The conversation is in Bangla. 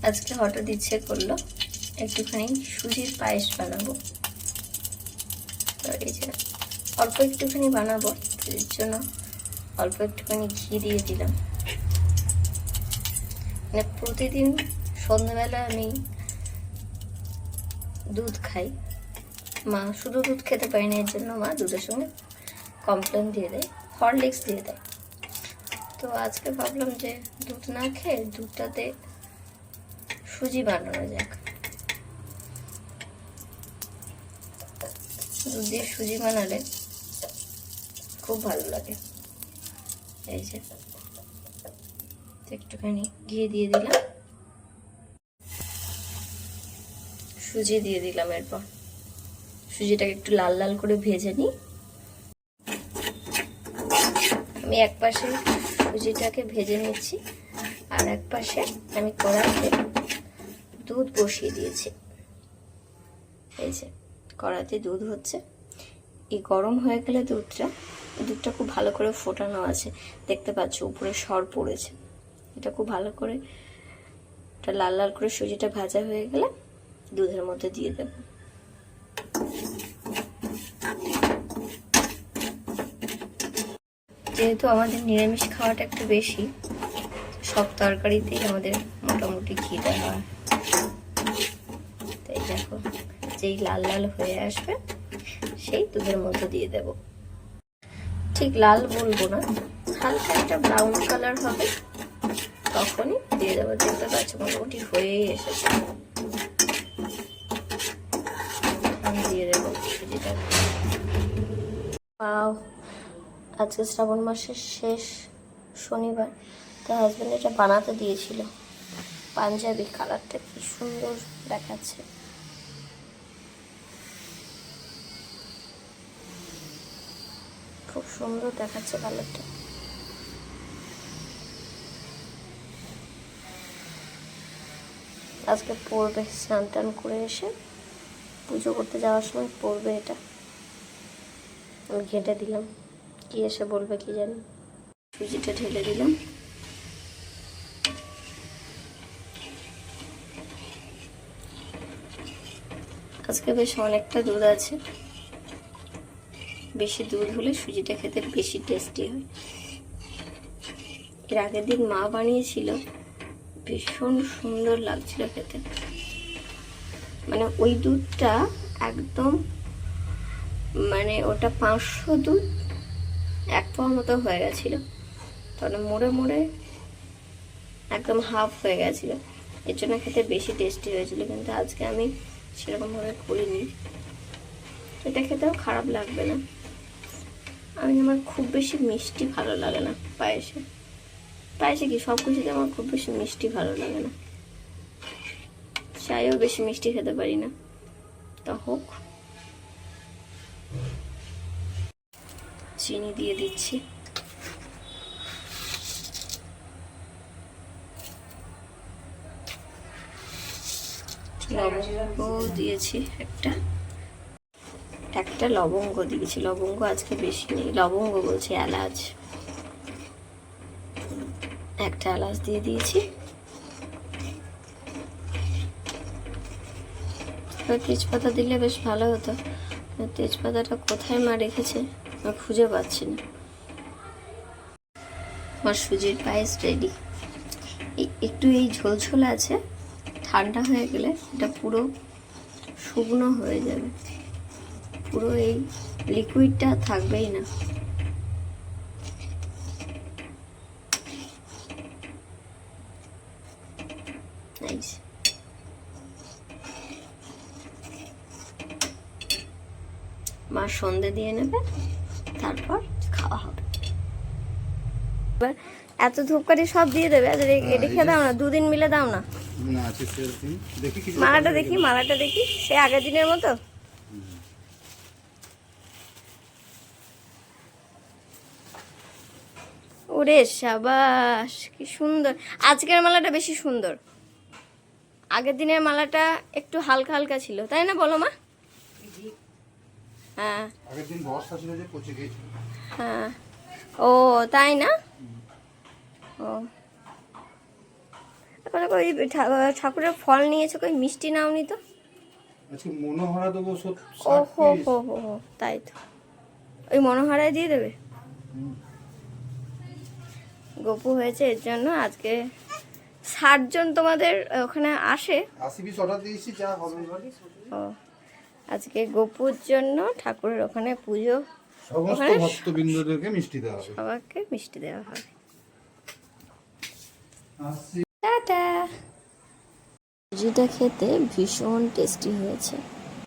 আজকে হঠাৎ ইচ্ছে করলো একটুখানি সুজির পায়েস বানাবো। তো এই যে অল্প একটুখানি বানাবো, এর জন্য অল্প একটুখানি ঘি দিয়ে দিলাম। মানে প্রতিদিন সন্ধ্যাবেলা আমি দুধ খাই। মা শুধু দুধ খেতে পারি না, এর জন্য মা দুধের সঙ্গে কমপ্লেন দিয়ে দেয়, হরলিক্স দিয়ে দেয়। তো আজকে ভাবলাম যে দুধ না খেয়ে দুধটাতে সুজি বানানো যাক। দুধ দিয়ে সুজি বানালে খুব ভালো লাগে। এই যে একটুখানি ঘি দিয়ে দিলাম, সুজি দিয়ে দিলাম। এরপর সুজিটাকে একটু লাল লাল করে ভেজে নিই। আমি এক পাশে সুজিটাকে ভেজে নিচ্ছি, আর এক পাশে আমি কড়াইতে দুধ বসিয়ে দিয়েছি। এই যে কড়াইতে দুধ হচ্ছে, এই গরম হয়ে গেলে দুধটা খুব ভালো করে ফোটানো আছে, দেখতে পাচ্ছ উপরে সর পড়েছে। এটা খুব ভালো করে এটা লাল লাল করে সুজিটা ভাজা হয়ে গেলে দুধের মধ্যে দিয়ে দেব। যেহেতু আমাদের নিরামিষ খাওয়াটা একটু বেশি, সব তরকারিতেই আমাদের মোটামুটি ঘি দেওয়া হয়। তাই দেখো যেই লাল লাল হয়ে আসবে সেই দুধের মধ্যে দিয়ে দেব। ঠিক লাল বলবো না, হালকা একটা ব্রাউন কালার হবে তখনই দিয়ে দেবো। দেখতে পাচ্ছ মোটামুটি হয়েই এসেছে। আমি দিয়ে দেবো সুজিটা। পাও আজকে শ্রাবণ মাসের শেষ শনিবার, তো হাজব্যান্ড এটা বানাতে দিয়েছিল। পাঞ্জাবি কালারটা কি সুন্দর দেখাচ্ছে। খুব সুন্দর দেখাচ্ছে কালারটা। আজকে পরবে, স্নান টান করে এসে পুজো করতে যাওয়ার সময় পরবে এটা। আমি ঘেঁটে দিলাম, কি এসে বলবে কি জানি। সুজিটা ঢেলে দিলাম। আজকে বেশ অনেকটা দুধ আছে, বেশি দুধ হলে সুজিটা খেতে বেশি টেস্টি হয়। এর আগের দিন মা বানিয়েছিল, ভীষণ সুন্দর লাগছিল খেতে। মানে ওই দুধটা একদম, মানে ওটা 500 দুধ 1 পাওয়ার মতো হয়ে গেছিল, তাহলে মোড়ে মোড়ে একদম হাফ হয়ে গেছিল। এর জন্য খেতে বেশি টেস্টি হয়েছিল। কিন্তু আজকে আমি সেরকমভাবে করিনি, এটা খেতেও খারাপ লাগবে না। আমার খুব বেশি মিষ্টি ভালো লাগে না পায়েসে। পায়েসে কি সব কিছুতে আমার খুব বেশি মিষ্টি ভালো লাগে না, চাইও বেশি মিষ্টি খেতে পারি না। তা হোক, চিনি দিয়ে দিচ্ছি। লবঙ্গ দিয়েছি একটা লবঙ্গ দিয়েছি। লবঙ্গ আজকে বেশি নেই, লবঙ্গ বলছি এলাচ, একটা এলাচ দিয়ে দিয়েছি। তেজপাতা দিলে বেশ ভালো হতো, তেজপাতাটা কোথায় মা রেখেছে আমি খুঁজে পাচ্ছি না। আমার সুজির পায়েস রেডি। একটু এই ঝোলঝোল আছে, ঠান্ডা হয়ে গেলে এটা পুরো শুকনো হয়ে যাবে, পুরো এই লিকুইডটা থাকবেই না। মা সন্ধে দিয়ে নেবে, তারপর খাওয়া হবে। এবার এত ধূপকাঠি সব দিয়ে দেবে, রেখে দাও না, 2 দিন মিলে দাও না। মালাটা দেখি সে আগের দিনের মতো। ওরে সাবাস, কি সুন্দর। আজকের মালাটা বেশি সুন্দর, আগের দিনের মালাটা একটু হালকা হালকা ছিল, তাই না বলো মা? হ্যাঁ আগের দিন বর্ষা ছিল যে পচে গিয়েছিল। হ্যাঁ ও তাই না? ও তারপরে ওই ঠাকুরের ফল নিয়েছো, কই মিষ্টি নাওনি তো? আজকে মনোহরা দেবো ও হো হো হো হো, তাই তো, ওই মনোহরায় দিয়ে দেবে। গপু হয়েছে এর জন্য আজকে 60 জন তোমাদের ওখানে আসে। 80 পিস অর্ডার দিয়েছি, যা হবে এবারে। ও, আজকে গপুর জন্য ঠাকুরের ওখানে পুজো, সমস্ত ওখানে ভক্তবৃন্দদেরকে মিষ্টি দেওয়া হবে। সবাইকে মিষ্টি দেওয়া হবে। আসছি। টাটা। সুজিটা খেতে ভীষণ টেস্টি হয়েছে।